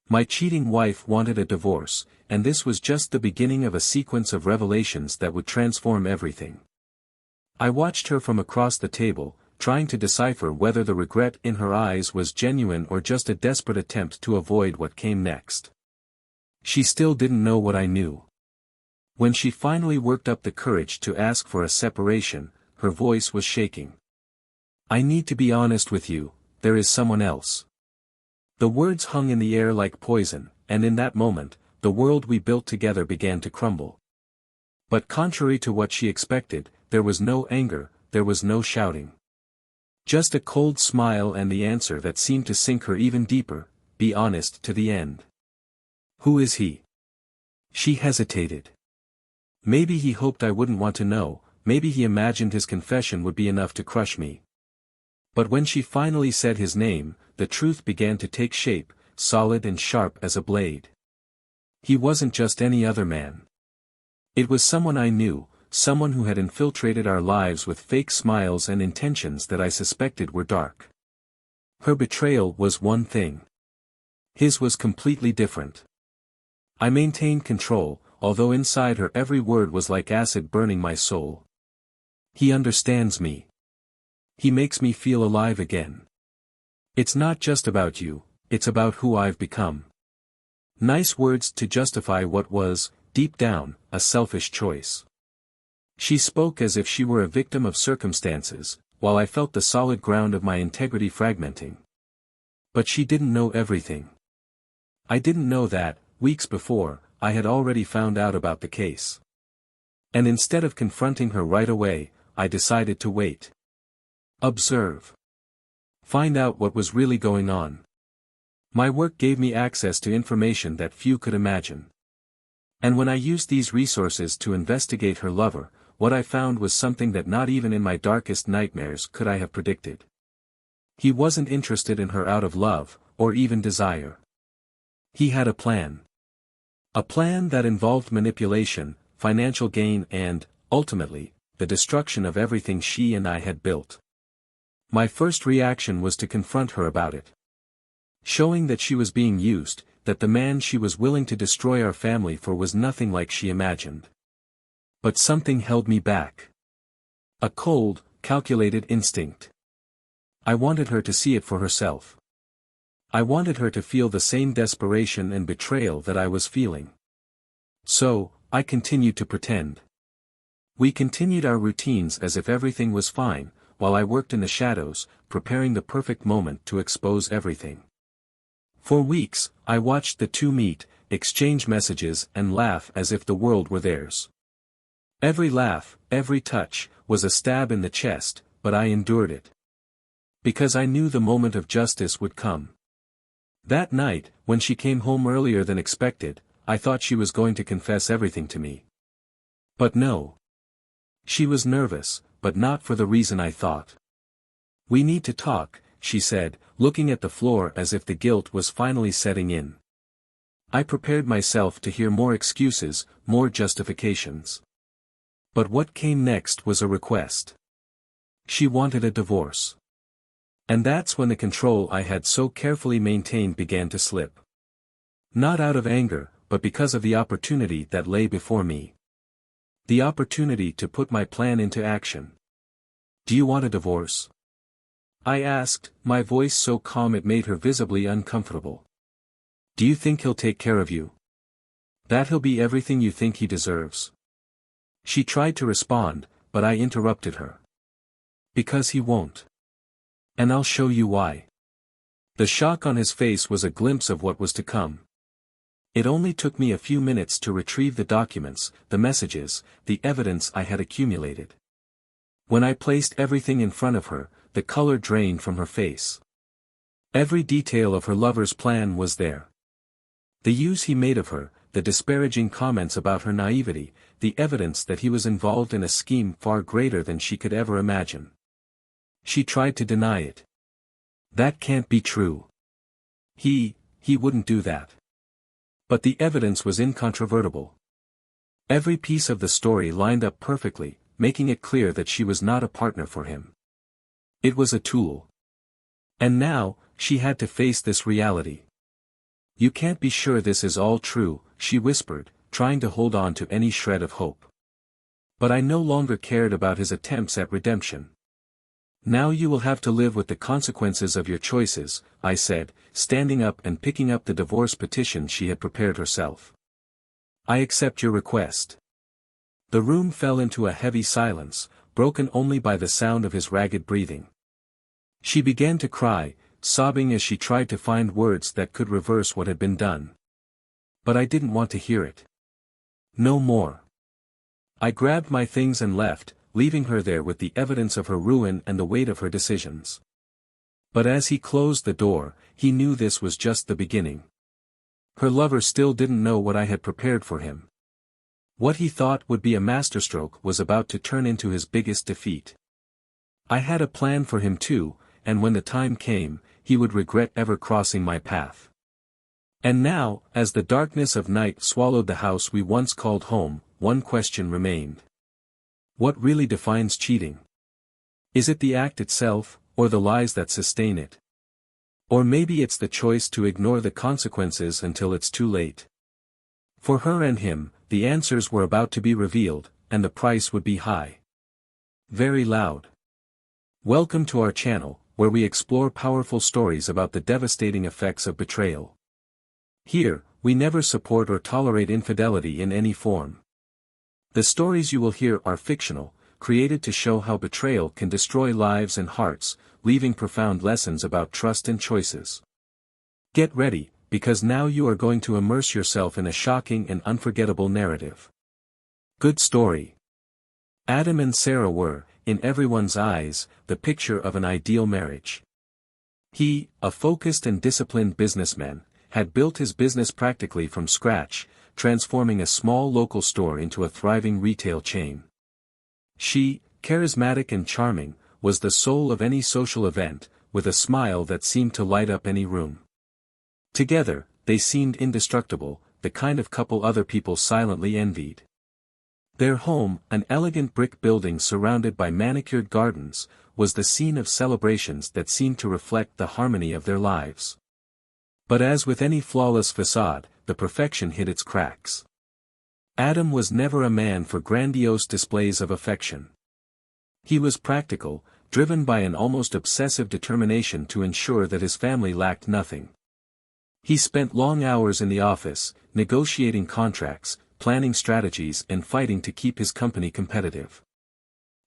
My cheating wife wanted a divorce, and this was just the beginning of a sequence of revelations that would transform everything. I watched her from across the table, trying to decipher whether the regret in her eyes was genuine or just a desperate attempt to avoid what came next. She still didn't know what I knew. When she finally worked up the courage to ask for a separation, her voice was shaking. "I need to be honest with you, there is someone else." The words hung in the air like poison, and in that moment, the world we built together began to crumble. But contrary to what she expected, there was no anger, there was no shouting. Just a cold smile and the answer that seemed to sink her even deeper: be honest to the end. "Who is he?" She hesitated. Maybe he hoped I wouldn't want to know, maybe he imagined his confession would be enough to crush me. But when she finally said his name, the truth began to take shape, solid and sharp as a blade. He wasn't just any other man. It was someone I knew, someone who had infiltrated our lives with fake smiles and intentions that I suspected were dark. Her betrayal was one thing. His was completely different. I maintained control, although inside her every word was like acid burning my soul. "He understands me. He makes me feel alive again. It's not just about you, it's about who I've become." Nice words to justify what was, deep down, a selfish choice. She spoke as if she were a victim of circumstances, while I felt the solid ground of my integrity fragmenting. But she didn't know everything. I didn't know that, weeks before, I had already found out about the case. And instead of confronting her right away, I decided to wait. Observe. Find out what was really going on. My work gave me access to information that few could imagine. And when I used these resources to investigate her lover, what I found was something that not even in my darkest nightmares could I have predicted. He wasn't interested in her out of love, or even desire. He had a plan. A plan that involved manipulation, financial gain and, ultimately, the destruction of everything she and I had built. My first reaction was to confront her about it. Showing that she was being used, that the man she was willing to destroy our family for was nothing like she imagined. But something held me back. A cold, calculated instinct. I wanted her to see it for herself. I wanted her to feel the same desperation and betrayal that I was feeling. So, I continued to pretend. We continued our routines as if everything was fine, while I worked in the shadows, preparing the perfect moment to expose everything. For weeks, I watched the two meet, exchange messages and laugh as if the world were theirs. Every laugh, every touch, was a stab in the chest, but I endured it. Because I knew the moment of justice would come. That night, when she came home earlier than expected, I thought she was going to confess everything to me. But no. She was nervous, but not for the reason I thought. "We need to talk," she said, looking at the floor as if the guilt was finally setting in. I prepared myself to hear more excuses, more justifications. But what came next was a request. She wanted a divorce. And that's when the control I had so carefully maintained began to slip. Not out of anger, but because of the opportunity that lay before me. The opportunity to put my plan into action. "Do you want a divorce?" I asked, my voice so calm it made her visibly uncomfortable. "Do you think he'll take care of you? That he'll be everything you think he deserves?" She tried to respond, but I interrupted her. "Because he won't. And I'll show you why." The shock on his face was a glimpse of what was to come. It only took me a few minutes to retrieve the documents, the messages, the evidence I had accumulated. When I placed everything in front of her, the color drained from her face. Every detail of her lover's plan was there. The use he made of her, the disparaging comments about her naivety, the evidence that he was involved in a scheme far greater than she could ever imagine. She tried to deny it. "That can't be true. He wouldn't do that." But the evidence was incontrovertible. Every piece of the story lined up perfectly, making it clear that she was not a partner for him. It was a tool. And now, she had to face this reality. You can't be sure this is all true, she whispered, trying to hold on to any shred of hope. But I no longer cared about his attempts at redemption. Now you will have to live with the consequences of your choices, I said, standing up and picking up the divorce petition she had prepared herself. I accept your request. The room fell into a heavy silence, broken only by the sound of his ragged breathing. She began to cry, sobbing as she tried to find words that could reverse what had been done. But I didn't want to hear it. No more. I grabbed my things and left, leaving her there with the evidence of her ruin and the weight of her decisions. But as he closed the door, he knew this was just the beginning. Her lover still didn't know what I had prepared for him. What he thought would be a masterstroke was about to turn into his biggest defeat. I had a plan for him too, and when the time came, he would regret ever crossing my path. And now, as the darkness of night swallowed the house we once called home, one question remained. What really defines cheating? Is it the act itself, or the lies that sustain it? Or maybe it's the choice to ignore the consequences until it's too late. For her and him, the answers were about to be revealed, and the price would be high. Very loud. Welcome to our channel, where we explore powerful stories about the devastating effects of betrayal. Here, we never support or tolerate infidelity in any form. The stories you will hear are fictional, created to show how betrayal can destroy lives and hearts, leaving profound lessons about trust and choices. Get ready, because now you are going to immerse yourself in a shocking and unforgettable narrative. Good story. Adam and Sarah were, in everyone's eyes, the picture of an ideal marriage. He, a focused and disciplined businessman, had built his business practically from scratch, transforming a small local store into a thriving retail chain. She, charismatic and charming, was the soul of any social event, with a smile that seemed to light up any room. Together, they seemed indestructible, the kind of couple other people silently envied. Their home, an elegant brick building surrounded by manicured gardens, was the scene of celebrations that seemed to reflect the harmony of their lives. But as with any flawless facade, the perfection hid its cracks. Adam was never a man for grandiose displays of affection. He was practical, driven by an almost obsessive determination to ensure that his family lacked nothing. He spent long hours in the office, negotiating contracts, planning strategies and fighting to keep his company competitive.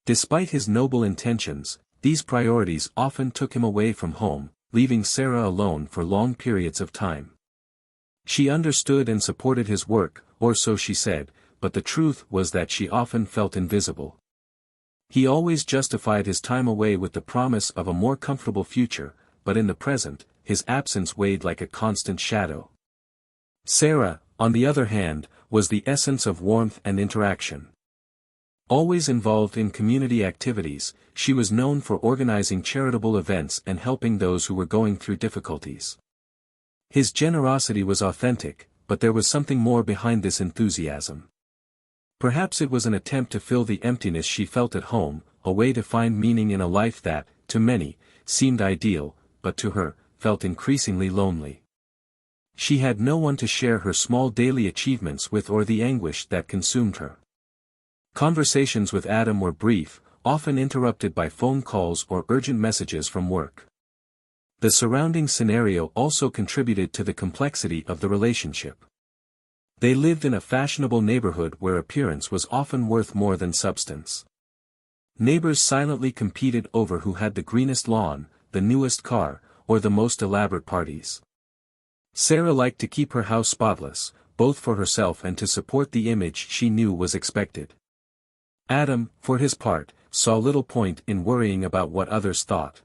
Despite his noble intentions, these priorities often took him away from home, leaving Sarah alone for long periods of time. She understood and supported his work, or so she said, but the truth was that she often felt invisible. He always justified his time away with the promise of a more comfortable future, but in the present, his absence weighed like a constant shadow. Sarah, on the other hand, was the essence of warmth and interaction. Always involved in community activities, she was known for organizing charitable events and helping those who were going through difficulties. His generosity was authentic, but there was something more behind this enthusiasm. Perhaps it was an attempt to fill the emptiness she felt at home, a way to find meaning in a life that, to many, seemed ideal, but to her, felt increasingly lonely. She had no one to share her small daily achievements with or the anguish that consumed her. Conversations with Adam were brief, often interrupted by phone calls or urgent messages from work. The surrounding scenario also contributed to the complexity of the relationship. They lived in a fashionable neighborhood where appearance was often worth more than substance. Neighbors silently competed over who had the greenest lawn, the newest car, or the most elaborate parties. Sarah liked to keep her house spotless, both for herself and to support the image she knew was expected. Adam, for his part, saw little point in worrying about what others thought.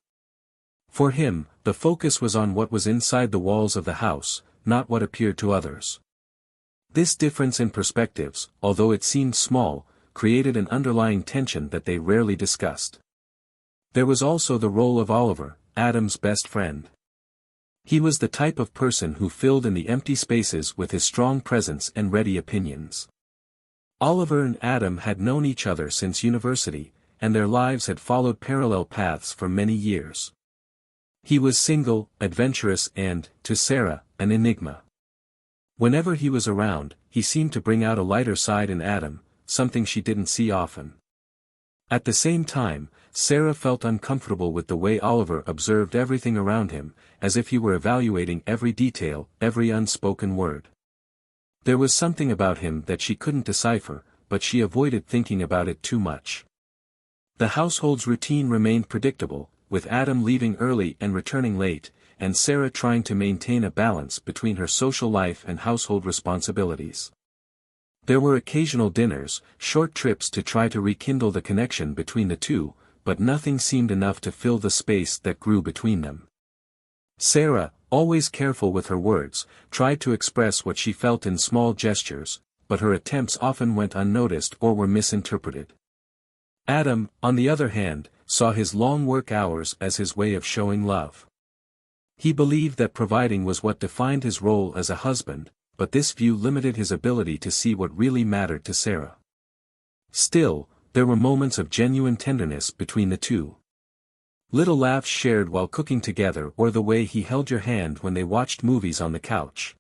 For him, the focus was on what was inside the walls of the house, not what appeared to others. This difference in perspectives, although it seemed small, created an underlying tension that they rarely discussed. There was also the role of Oliver, Adam's best friend. He was the type of person who filled in the empty spaces with his strong presence and ready opinions. Oliver and Adam had known each other since university, and their lives had followed parallel paths for many years. He was single, adventurous and, to Sarah, an enigma. Whenever he was around, he seemed to bring out a lighter side in Adam, something she didn't see often. At the same time, Sarah felt uncomfortable with the way Oliver observed everything around him, as if he were evaluating every detail, every unspoken word. There was something about him that she couldn't decipher, but she avoided thinking about it too much. The household's routine remained predictable, with Adam leaving early and returning late, and Sarah trying to maintain a balance between her social life and household responsibilities. There were occasional dinners, short trips to try to rekindle the connection between the two, but nothing seemed enough to fill the space that grew between them. Sarah, always careful with her words, tried to express what she felt in small gestures, but her attempts often went unnoticed or were misinterpreted. Adam, on the other hand, saw his long work hours as his way of showing love. He believed that providing was what defined his role as a husband, but this view limited his ability to see what really mattered to Sarah. Still, there were moments of genuine tenderness between the two. Little laughs shared while cooking together or the way he held your hand when they watched movies on the couch.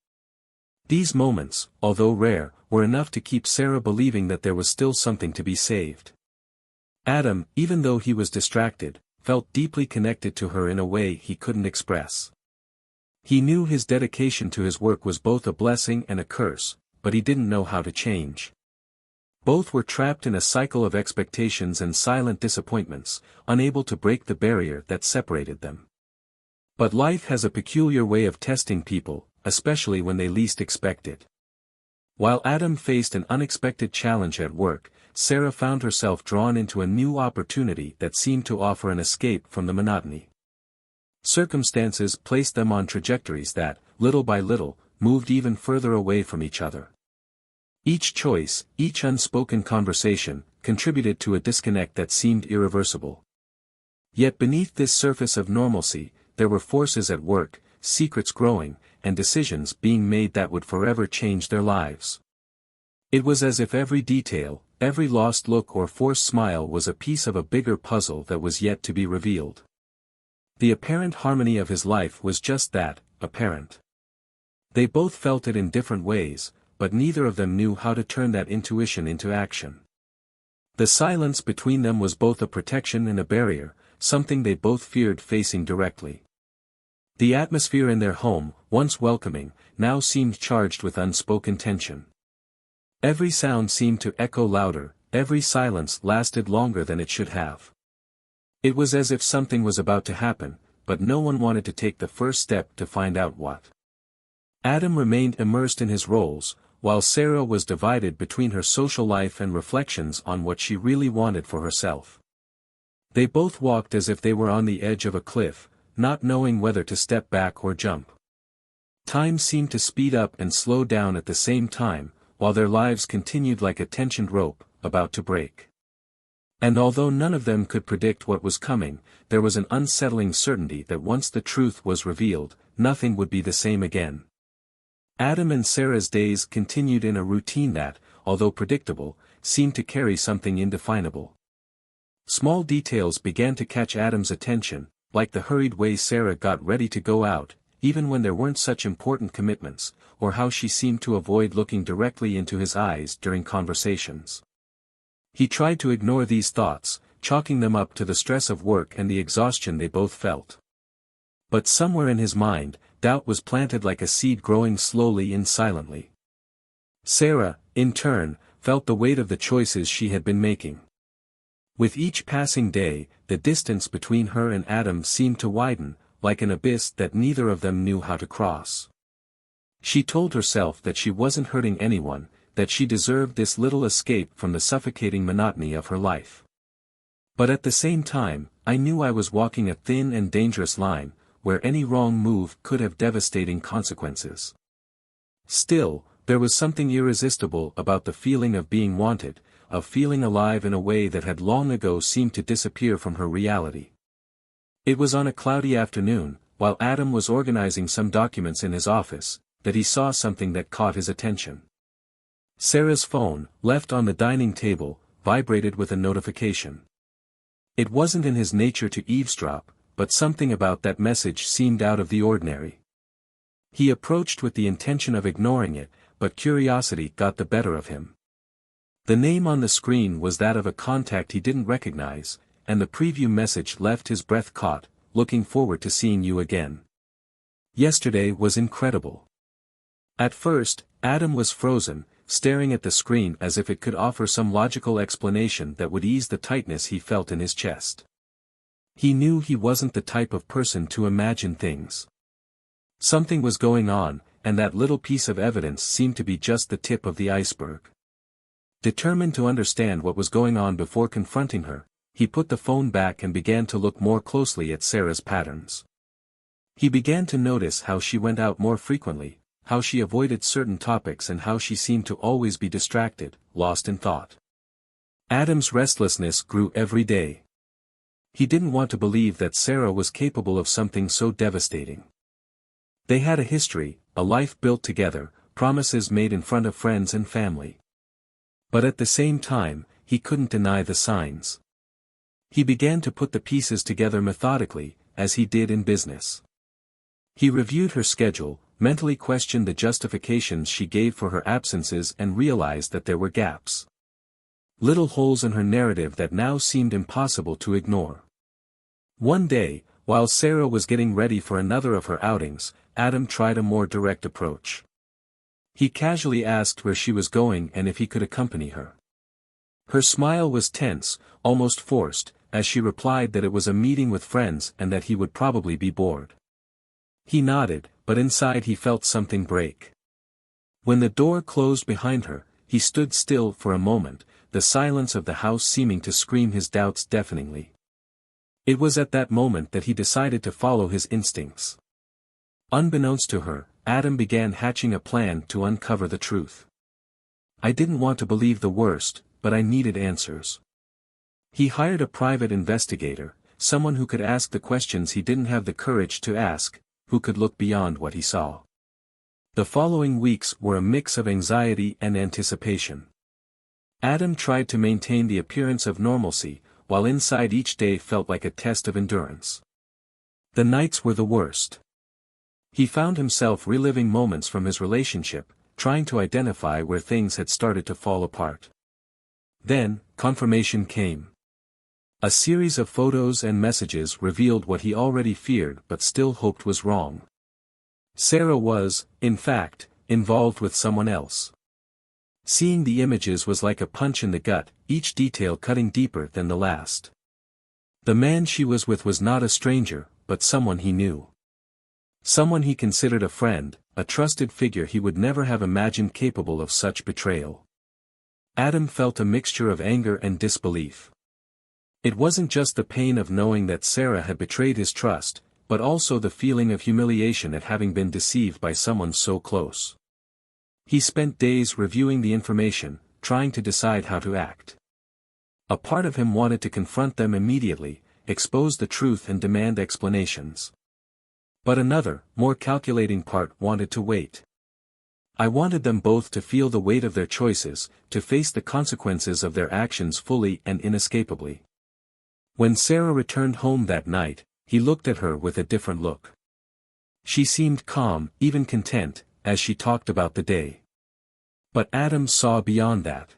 These moments, although rare, were enough to keep Sarah believing that there was still something to be saved. Adam, even though he was distracted, felt deeply connected to her in a way he couldn't express. He knew his dedication to his work was both a blessing and a curse, but he didn't know how to change. Both were trapped in a cycle of expectations and silent disappointments, unable to break the barrier that separated them. But life has a peculiar way of testing people, especially when they least expect it. While Adam faced an unexpected challenge at work, Sarah found herself drawn into a new opportunity that seemed to offer an escape from the monotony. Circumstances placed them on trajectories that, little by little, moved even further away from each other. Each choice, each unspoken conversation, contributed to a disconnect that seemed irreversible. Yet beneath this surface of normalcy, there were forces at work, secrets growing, and decisions being made that would forever change their lives. It was as if every detail, every lost look or forced smile was a piece of a bigger puzzle that was yet to be revealed. The apparent harmony of his life was just that, apparent. They both felt it in different ways, but neither of them knew how to turn that intuition into action. The silence between them was both a protection and a barrier, something they both feared facing directly. The atmosphere in their home, once welcoming, now seemed charged with unspoken tension. Every sound seemed to echo louder, every silence lasted longer than it should have. It was as if something was about to happen, but no one wanted to take the first step to find out what. Adam remained immersed in his roles, while Sarah was divided between her social life and reflections on what she really wanted for herself. They both walked as if they were on the edge of a cliff, not knowing whether to step back or jump. Time seemed to speed up and slow down at the same time, while their lives continued like a tensioned rope, about to break. And although none of them could predict what was coming, there was an unsettling certainty that once the truth was revealed, nothing would be the same again. Adam and Sarah's days continued in a routine that, although predictable, seemed to carry something indefinable. Small details began to catch Adam's attention, like the hurried way Sarah got ready to go out, even when there weren't such important commitments, or how she seemed to avoid looking directly into his eyes during conversations. He tried to ignore these thoughts, chalking them up to the stress of work and the exhaustion they both felt. But somewhere in his mind, doubt was planted like a seed growing slowly and silently. Sarah, in turn, felt the weight of the choices she had been making. With each passing day, the distance between her and Adam seemed to widen, like an abyss that neither of them knew how to cross. She told herself that she wasn't hurting anyone, that she deserved this little escape from the suffocating monotony of her life. But at the same time, I knew I was walking a thin and dangerous line, where any wrong move could have devastating consequences. Still, there was something irresistible about the feeling of being wanted, of feeling alive in a way that had long ago seemed to disappear from her reality. It was on a cloudy afternoon, while Adam was organizing some documents in his office, that he saw something that caught his attention. Sarah's phone, left on the dining table, vibrated with a notification. It wasn't in his nature to eavesdrop, but something about that message seemed out of the ordinary. He approached with the intention of ignoring it, but curiosity got the better of him. The name on the screen was that of a contact he didn't recognize, and the preview message left his breath caught, "Looking forward to seeing you again. Yesterday was incredible." At first, Adam was frozen, staring at the screen as if it could offer some logical explanation that would ease the tightness he felt in his chest. He knew he wasn't the type of person to imagine things. Something was going on, and that little piece of evidence seemed to be just the tip of the iceberg. Determined to understand what was going on before confronting her, he put the phone back and began to look more closely at Sarah's patterns. He began to notice how she went out more frequently, how she avoided certain topics and how she seemed to always be distracted, lost in thought. Adam's restlessness grew every day. He didn't want to believe that Sarah was capable of something so devastating. They had a history, a life built together, promises made in front of friends and family. But at the same time, he couldn't deny the signs. He began to put the pieces together methodically, as he did in business. He reviewed her schedule, mentally questioned the justifications she gave for her absences and realized that there were gaps. Little holes in her narrative that now seemed impossible to ignore. One day, while Sarah was getting ready for another of her outings, Adam tried a more direct approach. He casually asked where she was going and if he could accompany her. Her smile was tense, almost forced, as she replied that it was a meeting with friends and that he would probably be bored. He nodded, but inside he felt something break. When the door closed behind her, he stood still for a moment, the silence of the house seeming to scream his doubts deafeningly. It was at that moment that he decided to follow his instincts. Unbeknownst to her, Adam began hatching a plan to uncover the truth. "I didn't want to believe the worst, but I needed answers." He hired a private investigator, someone who could ask the questions he didn't have the courage to ask, who could look beyond what he saw. The following weeks were a mix of anxiety and anticipation. Adam tried to maintain the appearance of normalcy, while inside each day felt like a test of endurance. The nights were the worst. He found himself reliving moments from his relationship, trying to identify where things had started to fall apart. Then, confirmation came. A series of photos and messages revealed what he already feared but still hoped was wrong. Sarah was, in fact, involved with someone else. Seeing the images was like a punch in the gut, each detail cutting deeper than the last. The man she was with was not a stranger, but someone he knew. Someone he considered a friend, a trusted figure he would never have imagined capable of such betrayal. Adam felt a mixture of anger and disbelief. It wasn't just the pain of knowing that Sarah had betrayed his trust, but also the feeling of humiliation at having been deceived by someone so close. He spent days reviewing the information, trying to decide how to act. A part of him wanted to confront them immediately, expose the truth and demand explanations. But another, more calculating part wanted to wait. "I wanted them both to feel the weight of their choices, to face the consequences of their actions fully and inescapably." When Sarah returned home that night, he looked at her with a different look. She seemed calm, even content, as she talked about the day. But Adam saw beyond that.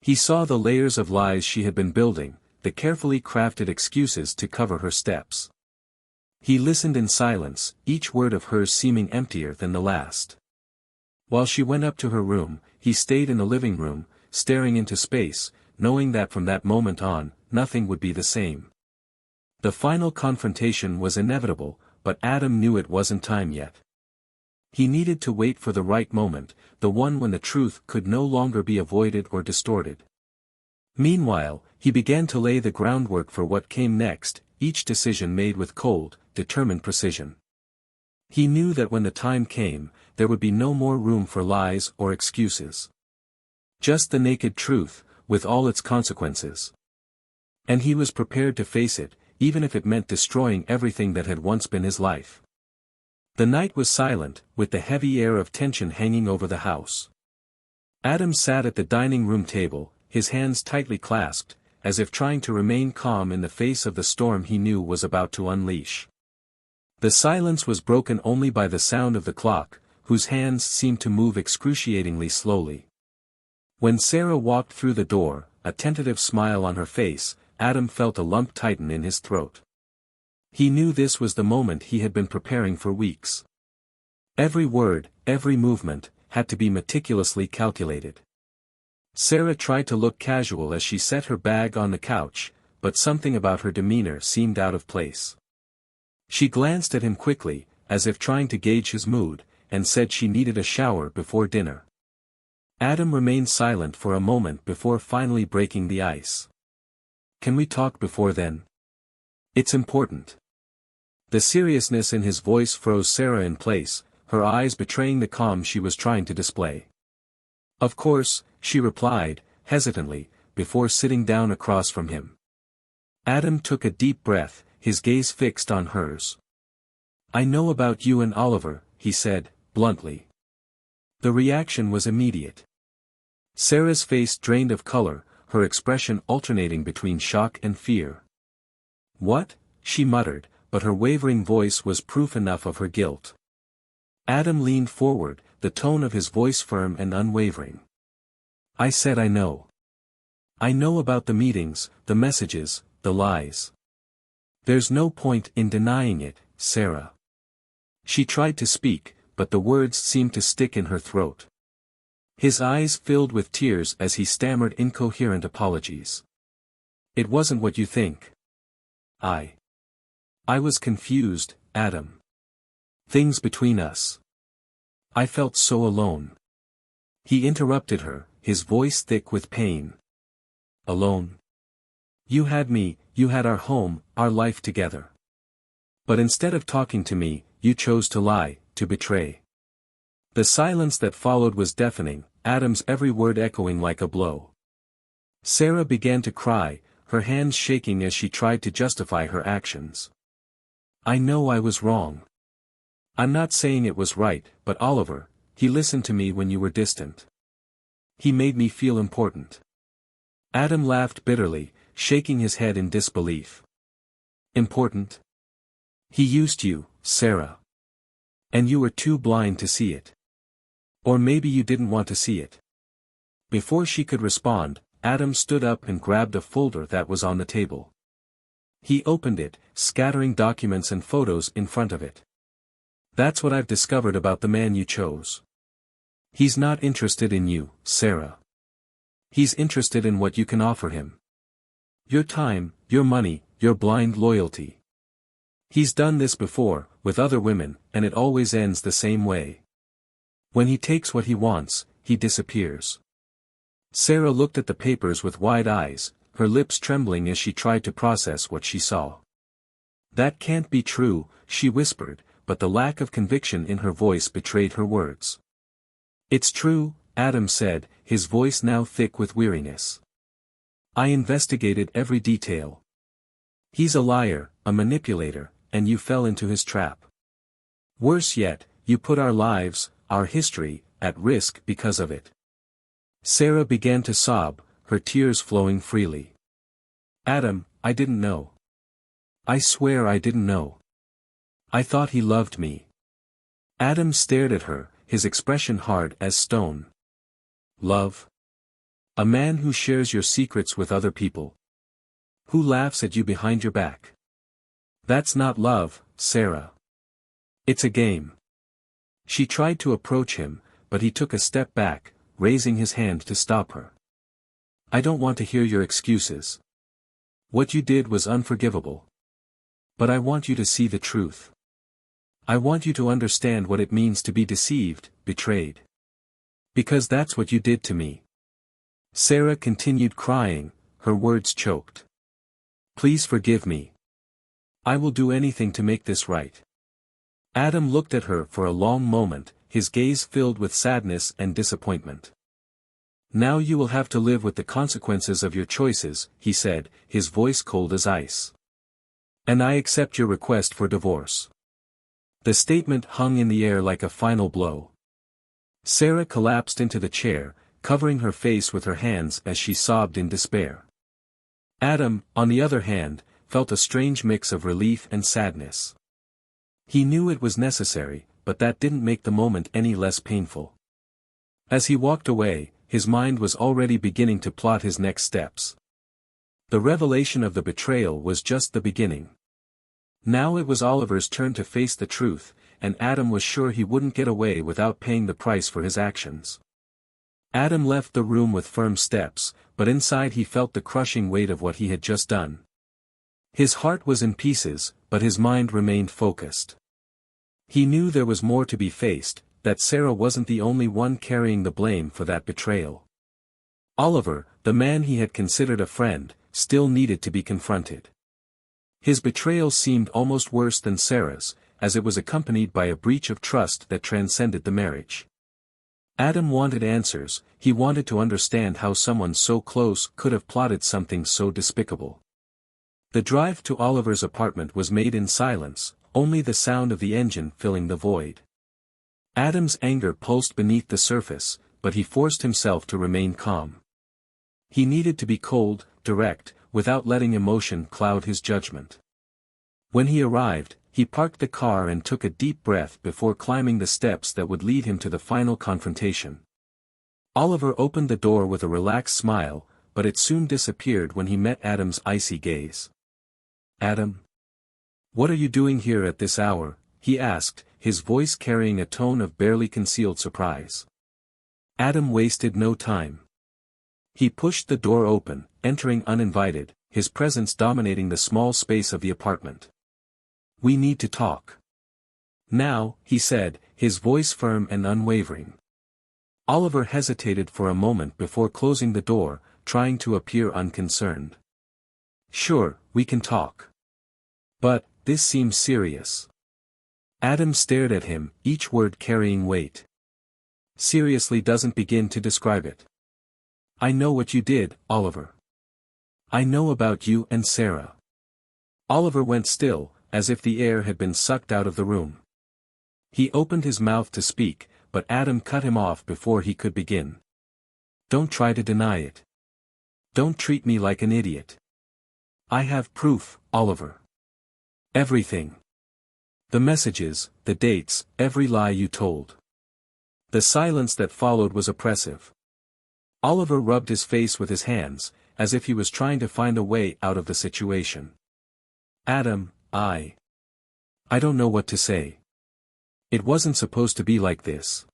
He saw the layers of lies she had been building, the carefully crafted excuses to cover her steps. He listened in silence, each word of hers seeming emptier than the last. While she went up to her room, he stayed in the living room, staring into space, knowing that from that moment on, nothing would be the same. The final confrontation was inevitable, but Adam knew it wasn't time yet. He needed to wait for the right moment, the one when the truth could no longer be avoided or distorted. Meanwhile, he began to lay the groundwork for what came next, each decision made with cold, determined precision. He knew that when the time came, there would be no more room for lies or excuses. Just the naked truth, with all its consequences. And he was prepared to face it, even if it meant destroying everything that had once been his life. The night was silent, with the heavy air of tension hanging over the house. Adam sat at the dining room table, his hands tightly clasped, as if trying to remain calm in the face of the storm he knew was about to unleash. The silence was broken only by the sound of the clock, whose hands seemed to move excruciatingly slowly. When Sarah walked through the door, a tentative smile on her face, Adam felt a lump tighten in his throat. He knew this was the moment he had been preparing for weeks. Every word, every movement, had to be meticulously calculated. Sarah tried to look casual as she set her bag on the couch, but something about her demeanor seemed out of place. She glanced at him quickly, as if trying to gauge his mood, and said she needed a shower before dinner. Adam remained silent for a moment before finally breaking the ice. "Can we talk before then? It's important." The seriousness in his voice froze Sarah in place, her eyes betraying the calm she was trying to display. "Of course," she replied, hesitantly, before sitting down across from him. Adam took a deep breath, his gaze fixed on hers. "I know about you and Oliver," he said, bluntly. The reaction was immediate. Sarah's face drained of color, her expression alternating between shock and fear. "What?" she muttered, but her wavering voice was proof enough of her guilt. Adam leaned forward, the tone of his voice firm and unwavering. "I said I know. I know about the meetings, the messages, the lies. There's no point in denying it, Sarah." She tried to speak, but the words seemed to stick in her throat. His eyes filled with tears as he stammered incoherent apologies. "It wasn't what you think. I was confused, Adam. Things between us. I felt so alone." He interrupted her, his voice thick with pain. "Alone? You had me, you had our home, our life together. But instead of talking to me, you chose to lie, to betray." The silence that followed was deafening, Adam's every word echoing like a blow. Sarah began to cry, her hands shaking as she tried to justify her actions. "I know I was wrong. I'm not saying it was right, but Oliver, he listened to me when you were distant. He made me feel important." Adam laughed bitterly, shaking his head in disbelief. "Important? He used you, Sarah. And you were too blind to see it. Or maybe you didn't want to see it." Before she could respond, Adam stood up and grabbed a folder that was on the table. He opened it, scattering documents and photos in front of it. "That's what I've discovered about the man you chose. He's not interested in you, Sarah. He's interested in what you can offer him. Your time, your money, your blind loyalty. He's done this before, with other women, and it always ends the same way. When he takes what he wants, he disappears." Sarah looked at the papers with wide eyes, her lips trembling as she tried to process what she saw. "That can't be true," she whispered, but the lack of conviction in her voice betrayed her words. "It's true," Adam said, his voice now thick with weariness. "I investigated every detail. He's a liar, a manipulator, and you fell into his trap. Worse yet, you put our lives, our history, at risk because of it." Sarah began to sob, her tears flowing freely. "Adam, I didn't know. I swear I didn't know. I thought he loved me." Adam stared at her, his expression hard as stone. "Love? A man who shares your secrets with other people? Who laughs at you behind your back? That's not love, Sarah. It's a game." She tried to approach him, but he took a step back, raising his hand to stop her. "I don't want to hear your excuses. What you did was unforgivable. But I want you to see the truth. I want you to understand what it means to be deceived, betrayed. Because that's what you did to me." Sarah continued crying, her words choked. "Please forgive me. I will do anything to make this right." Adam looked at her for a long moment, his gaze filled with sadness and disappointment. "Now you will have to live with the consequences of your choices," he said, his voice cold as ice. "And I accept your request for divorce." The statement hung in the air like a final blow. Sarah collapsed into the chair, covering her face with her hands as she sobbed in despair. Adam, on the other hand, felt a strange mix of relief and sadness. He knew it was necessary, but that didn't make the moment any less painful. As he walked away, his mind was already beginning to plot his next steps. The revelation of the betrayal was just the beginning. Now it was Oliver's turn to face the truth, and Adam was sure he wouldn't get away without paying the price for his actions. Adam left the room with firm steps, but inside he felt the crushing weight of what he had just done. His heart was in pieces, but his mind remained focused. He knew there was more to be faced, that Sarah wasn't the only one carrying the blame for that betrayal. Oliver, the man he had considered a friend, still needed to be confronted. His betrayal seemed almost worse than Sarah's, as it was accompanied by a breach of trust that transcended the marriage. Adam wanted answers. He wanted to understand how someone so close could have plotted something so despicable. The drive to Oliver's apartment was made in silence, only the sound of the engine filling the void. Adam's anger pulsed beneath the surface, but he forced himself to remain calm. He needed to be cold, direct, without letting emotion cloud his judgment. When he arrived, he parked the car and took a deep breath before climbing the steps that would lead him to the final confrontation. Oliver opened the door with a relaxed smile, but it soon disappeared when he met Adam's icy gaze. "Adam? What are you doing here at this hour?" he asked, his voice carrying a tone of barely concealed surprise. Adam wasted no time. He pushed the door open, entering uninvited, his presence dominating the small space of the apartment. "We need to talk. Now," he said, his voice firm and unwavering. Oliver hesitated for a moment before closing the door, trying to appear unconcerned. "Sure, we can talk. But, this seems serious." Adam stared at him, each word carrying weight. "Seriously doesn't begin to describe it. I know what you did, Oliver. I know about you and Sarah." Oliver went still, as if the air had been sucked out of the room. He opened his mouth to speak, but Adam cut him off before he could begin. "Don't try to deny it. Don't treat me like an idiot. I have proof, Oliver. Everything. The messages, the dates, every lie you told." The silence that followed was oppressive. Oliver rubbed his face with his hands, as if he was trying to find a way out of the situation. "Adam, I don't know what to say. It wasn't supposed to be like this.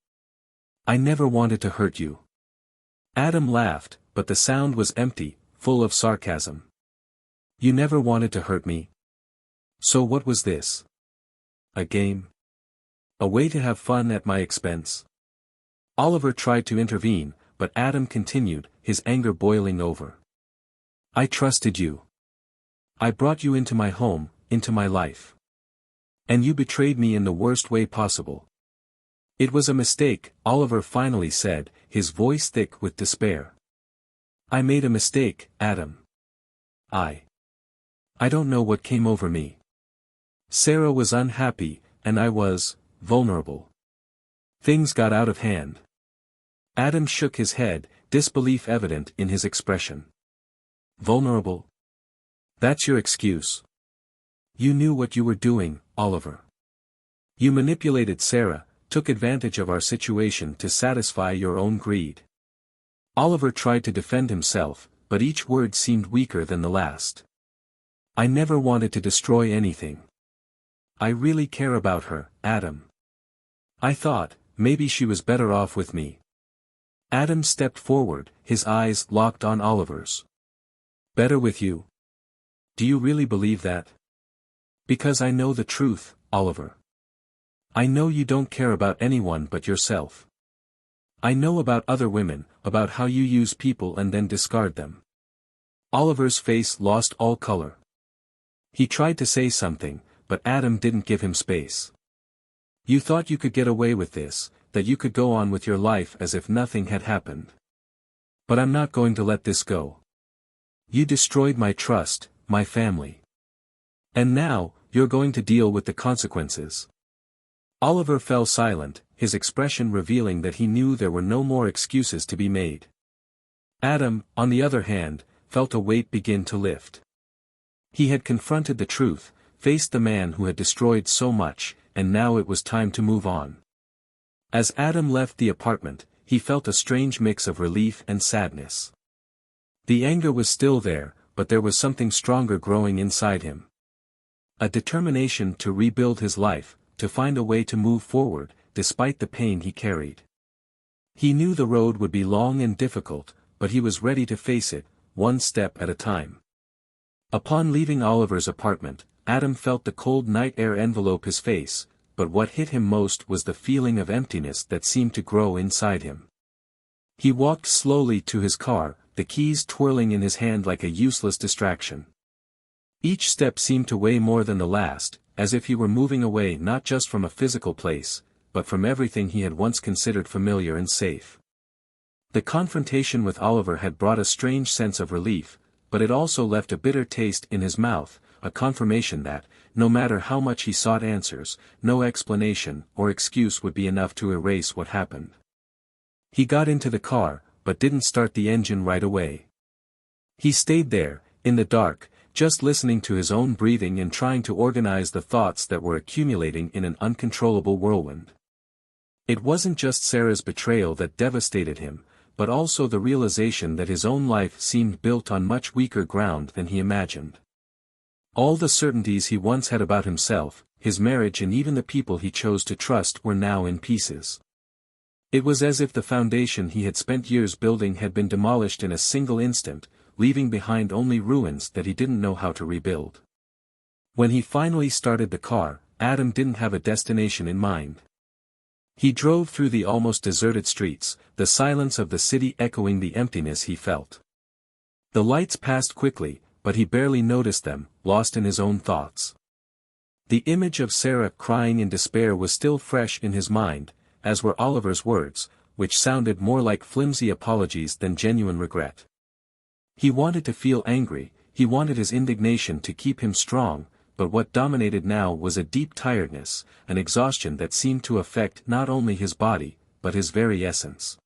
I never wanted to hurt you." Adam laughed, but the sound was empty, full of sarcasm. "You never wanted to hurt me. So what was this? A game? A way to have fun at my expense?" Oliver tried to intervene, but Adam continued, his anger boiling over. "I trusted you. I brought you into my home, into my life. And you betrayed me in the worst way possible." "It was a mistake," Oliver finally said, his voice thick with despair. "I made a mistake, Adam. I don't know what came over me. Sarah was unhappy, and I was vulnerable. Things got out of hand." Adam shook his head, disbelief evident in his expression. "Vulnerable? That's your excuse. You knew what you were doing, Oliver. You manipulated Sarah, took advantage of our situation to satisfy your own greed." Oliver tried to defend himself, but each word seemed weaker than the last. "I never wanted to destroy anything. I really care about her, Adam. I thought, maybe she was better off with me." Adam stepped forward, his eyes locked on Oliver's. "Better with you? Do you really believe that?" "Because I know the truth, Oliver. I know you don't care about anyone but yourself. I know about other women, about how you use people and then discard them." Oliver's face lost all color. He tried to say something, but Adam didn't give him space. "You thought you could get away with this, that you could go on with your life as if nothing had happened. But I'm not going to let this go. You destroyed my trust, my family. And now, you're going to deal with the consequences." Oliver fell silent, his expression revealing that he knew there were no more excuses to be made. Adam, on the other hand, felt a weight begin to lift. He had confronted the truth, faced the man who had destroyed so much, and now it was time to move on. As Adam left the apartment, he felt a strange mix of relief and sadness. The anger was still there, but there was something stronger growing inside him. A determination to rebuild his life, to find a way to move forward, despite the pain he carried. He knew the road would be long and difficult, but he was ready to face it, one step at a time. Upon leaving Oliver's apartment, Adam felt the cold night air envelope his face, but what hit him most was the feeling of emptiness that seemed to grow inside him. He walked slowly to his car, the keys twirling in his hand like a useless distraction. Each step seemed to weigh more than the last, as if he were moving away not just from a physical place, but from everything he had once considered familiar and safe. The confrontation with Oliver had brought a strange sense of relief, but it also left a bitter taste in his mouth, a confirmation that, no matter how much he sought answers, no explanation or excuse would be enough to erase what happened. He got into the car, but didn't start the engine right away. He stayed there, in the dark, just listening to his own breathing and trying to organize the thoughts that were accumulating in an uncontrollable whirlwind. It wasn't just Sarah's betrayal that devastated him, but also the realization that his own life seemed built on much weaker ground than he imagined. All the certainties he once had about himself, his marriage and even the people he chose to trust were now in pieces. It was as if the foundation he had spent years building had been demolished in a single instant, leaving behind only ruins that he didn't know how to rebuild. When he finally started the car, Adam didn't have a destination in mind. He drove through the almost deserted streets, the silence of the city echoing the emptiness he felt. The lights passed quickly, but he barely noticed them, lost in his own thoughts. The image of Sarah crying in despair was still fresh in his mind, as were Oliver's words, which sounded more like flimsy apologies than genuine regret. He wanted to feel angry, he wanted his indignation to keep him strong, but what dominated now was a deep tiredness, an exhaustion that seemed to affect not only his body, but his very essence.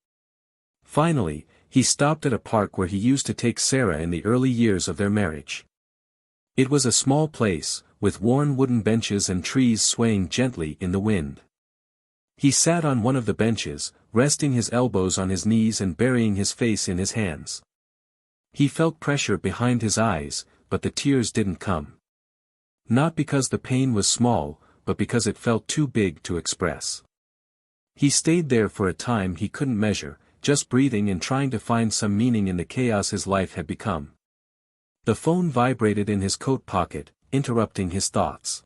Finally, he stopped at a park where he used to take Sarah in the early years of their marriage. It was a small place, with worn wooden benches and trees swaying gently in the wind. He sat on one of the benches, resting his elbows on his knees and burying his face in his hands. He felt pressure behind his eyes, but the tears didn't come. Not because the pain was small, but because it felt too big to express. He stayed there for a time he couldn't measure, just breathing and trying to find some meaning in the chaos his life had become. The phone vibrated in his coat pocket, interrupting his thoughts.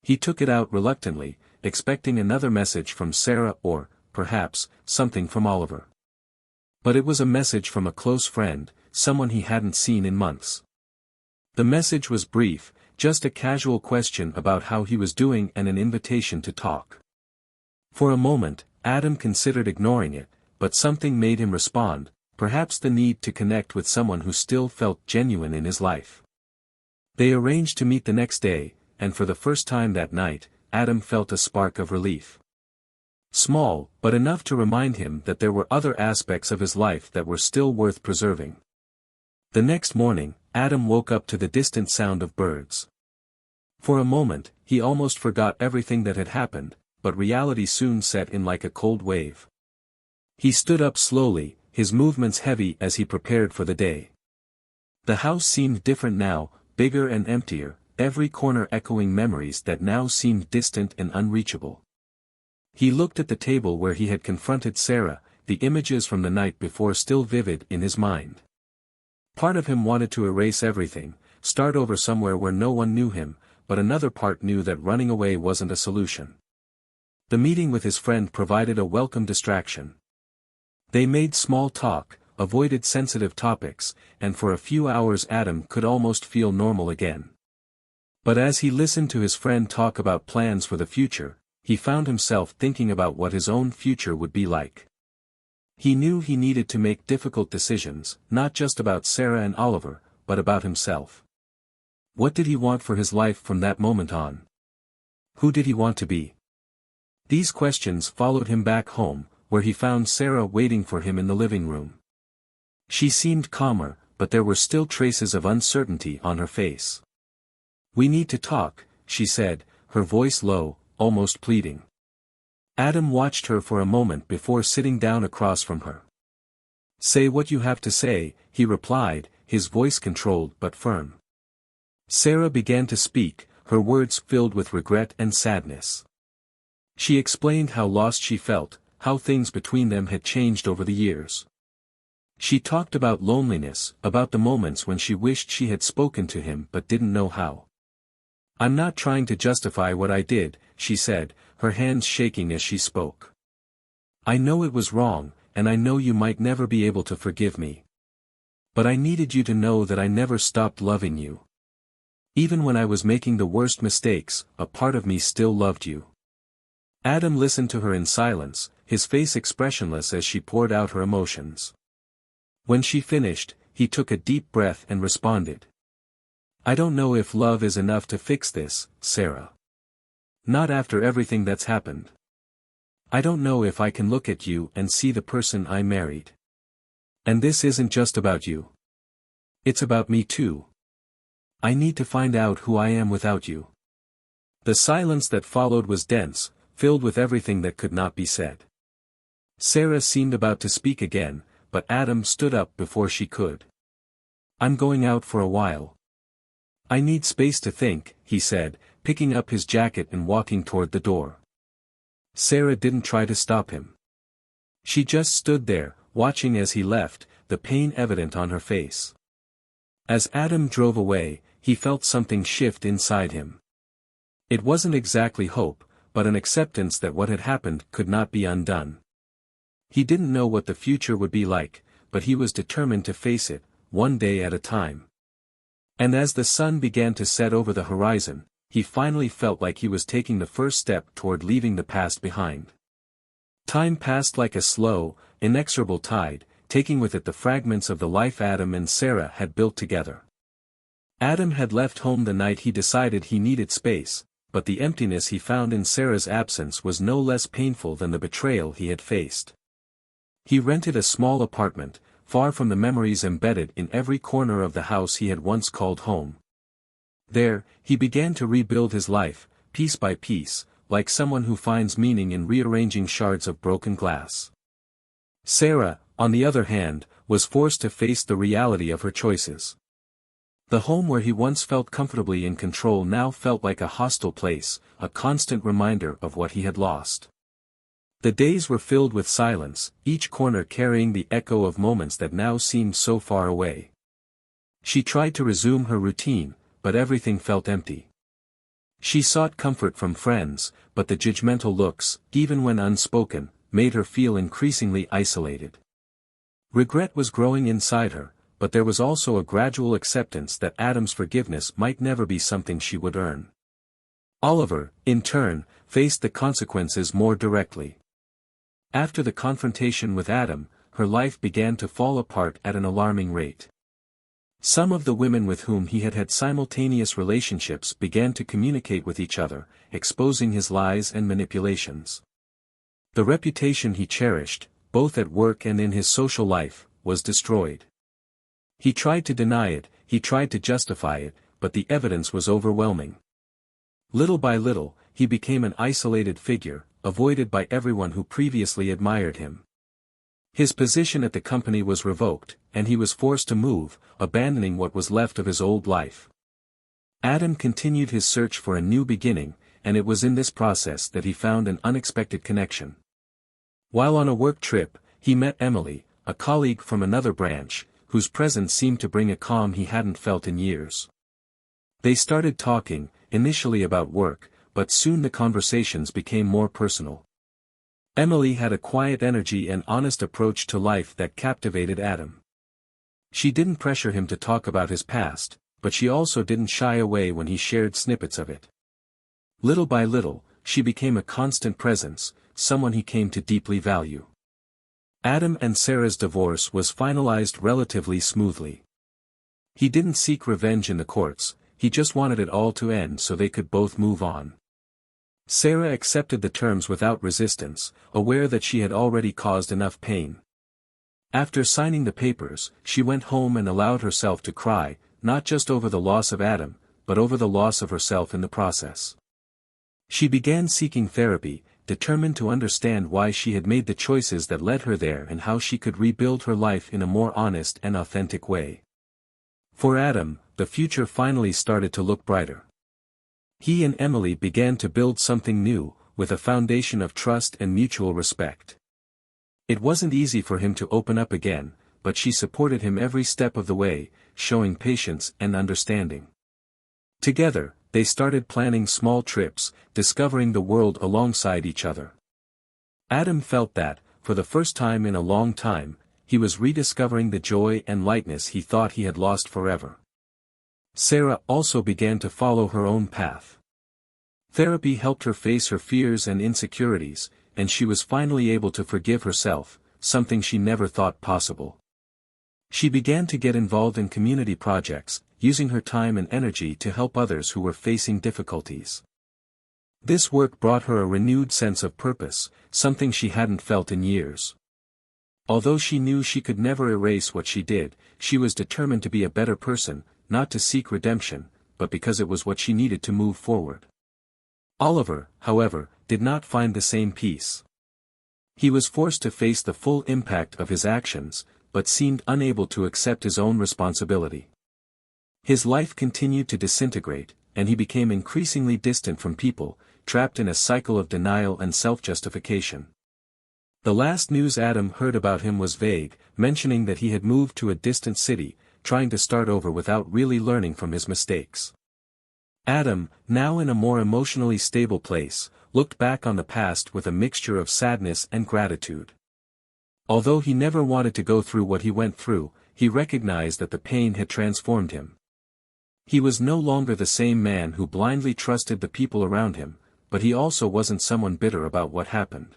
He took it out reluctantly, expecting another message from Sarah or, perhaps, something from Oliver. But it was a message from a close friend, someone he hadn't seen in months. The message was brief, just a casual question about how he was doing and an invitation to talk. For a moment, Adam considered ignoring it, but something made him respond, perhaps the need to connect with someone who still felt genuine in his life. They arranged to meet the next day, and for the first time that night, Adam felt a spark of relief. Small, but enough to remind him that there were other aspects of his life that were still worth preserving. The next morning, Adam woke up to the distant sound of birds. For a moment, he almost forgot everything that had happened, but reality soon set in like a cold wave. He stood up slowly, his movements heavy as he prepared for the day. The house seemed different now, bigger and emptier, every corner echoing memories that now seemed distant and unreachable. He looked at the table where he had confronted Sarah, the images from the night before still vivid in his mind. Part of him wanted to erase everything, start over somewhere where no one knew him, but another part knew that running away wasn't a solution. The meeting with his friend provided a welcome distraction. They made small talk, avoided sensitive topics, and for a few hours Adam could almost feel normal again. But as he listened to his friend talk about plans for the future, he found himself thinking about what his own future would be like. He knew he needed to make difficult decisions, not just about Sarah and Oliver, but about himself. What did he want for his life from that moment on? Who did he want to be? These questions followed him back home, where he found Sarah waiting for him in the living room. She seemed calmer, but there were still traces of uncertainty on her face. "We need to talk," she said, her voice low, almost pleading. Adam watched her for a moment before sitting down across from her. "Say what you have to say," he replied, his voice controlled but firm. Sarah began to speak, her words filled with regret and sadness. She explained how lost she felt, how things between them had changed over the years. She talked about loneliness, about the moments when she wished she had spoken to him but didn't know how. "I'm not trying to justify what I did," she said, her hands shaking as she spoke. "I know it was wrong, and I know you might never be able to forgive me. But I needed you to know that I never stopped loving you. Even when I was making the worst mistakes, a part of me still loved you." Adam listened to her in silence, his face expressionless as she poured out her emotions. When she finished, he took a deep breath and responded. "I don't know if love is enough to fix this, Sarah. Not after everything that's happened. I don't know if I can look at you and see the person I married. And this isn't just about you. It's about me too. I need to find out who I am without you." The silence that followed was dense, filled with everything that could not be said. Sarah seemed about to speak again, but Adam stood up before she could. "I'm going out for a while. I need space to think," he said, picking up his jacket and walking toward the door. Sarah didn't try to stop him. She just stood there, watching as he left, the pain evident on her face. As Adam drove away, he felt something shift inside him. It wasn't exactly hope, but an acceptance that what had happened could not be undone. He didn't know what the future would be like, but he was determined to face it, one day at a time. And as the sun began to set over the horizon, he finally felt like he was taking the first step toward leaving the past behind. Time passed like a slow, inexorable tide, taking with it the fragments of the life Adam and Sarah had built together. Adam had left home the night he decided he needed space, but the emptiness he found in Sarah's absence was no less painful than the betrayal he had faced. He rented a small apartment, far from the memories embedded in every corner of the house he had once called home. There, he began to rebuild his life, piece by piece, like someone who finds meaning in rearranging shards of broken glass. Sarah, on the other hand, was forced to face the reality of her choices. The home where he once felt comfortably in control now felt like a hostile place, a constant reminder of what he had lost. The days were filled with silence, each corner carrying the echo of moments that now seemed so far away. She tried to resume her routine, but everything felt empty. She sought comfort from friends, but the judgmental looks, even when unspoken, made her feel increasingly isolated. Regret was growing inside her, but there was also a gradual acceptance that Adam's forgiveness might never be something she would earn. Oliver, in turn, faced the consequences more directly. After the confrontation with Adam, her life began to fall apart at an alarming rate. Some of the women with whom he had had simultaneous relationships began to communicate with each other, exposing his lies and manipulations. The reputation he cherished, both at work and in his social life, was destroyed. He tried to deny it, he tried to justify it, but the evidence was overwhelming. Little by little, he became an isolated figure, avoided by everyone who previously admired him. His position at the company was revoked, and he was forced to move, abandoning what was left of his old life. Adam continued his search for a new beginning, and it was in this process that he found an unexpected connection. While on a work trip, he met Emily, a colleague from another branch, whose presence seemed to bring a calm he hadn't felt in years. They started talking, initially about work, but soon the conversations became more personal. Emily had a quiet energy and honest approach to life that captivated Adam. She didn't pressure him to talk about his past, but she also didn't shy away when he shared snippets of it. Little by little, she became a constant presence, someone he came to deeply value. Adam and Sarah's divorce was finalized relatively smoothly. He didn't seek revenge in the courts, he just wanted it all to end so they could both move on. Sarah accepted the terms without resistance, aware that she had already caused enough pain. After signing the papers, she went home and allowed herself to cry, not just over the loss of Adam, but over the loss of herself in the process. She began seeking therapy, determined to understand why she had made the choices that led her there and how she could rebuild her life in a more honest and authentic way. For Adam, the future finally started to look brighter. He and Emily began to build something new, with a foundation of trust and mutual respect. It wasn't easy for him to open up again, but she supported him every step of the way, showing patience and understanding. Together, they started planning small trips, discovering the world alongside each other. Adam felt that, for the first time in a long time, he was rediscovering the joy and lightness he thought he had lost forever. Sarah also began to follow her own path. Therapy helped her face her fears and insecurities, and she was finally able to forgive herself, something she never thought possible. She began to get involved in community projects, using her time and energy to help others who were facing difficulties. This work brought her a renewed sense of purpose, something she hadn't felt in years. Although she knew she could never erase what she did, she was determined to be a better person, not to seek redemption, but because it was what she needed to move forward. Oliver, however, did not find the same peace. He was forced to face the full impact of his actions, but seemed unable to accept his own responsibility. His life continued to disintegrate, and he became increasingly distant from people, trapped in a cycle of denial and self-justification. The last news Adam heard about him was vague, mentioning that he had moved to a distant city, trying to start over without really learning from his mistakes. Adam, now in a more emotionally stable place, looked back on the past with a mixture of sadness and gratitude. Although he never wanted to go through what he went through, he recognized that the pain had transformed him. He was no longer the same man who blindly trusted the people around him, but he also wasn't someone bitter about what happened.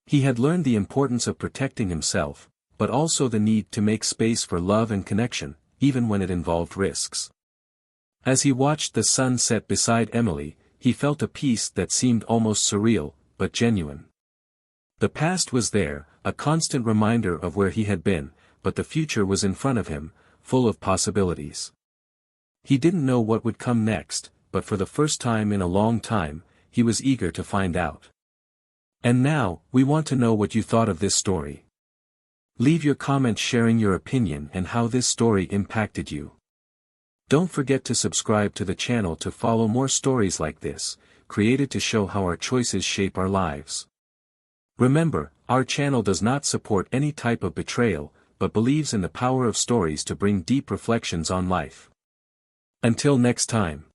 He had learned the importance of protecting himself, but also the need to make space for love and connection, even when it involved risks. As he watched the sun set beside Emily, he felt a peace that seemed almost surreal, but genuine. The past was there, a constant reminder of where he had been, but the future was in front of him, full of possibilities. He didn't know what would come next, but for the first time in a long time, he was eager to find out. And now, we want to know what you thought of this story. Leave your comments sharing your opinion and how this story impacted you. Don't forget to subscribe to the channel to follow more stories like this, created to show how our choices shape our lives. Remember, our channel does not support any type of betrayal, but believes in the power of stories to bring deep reflections on life. Until next time.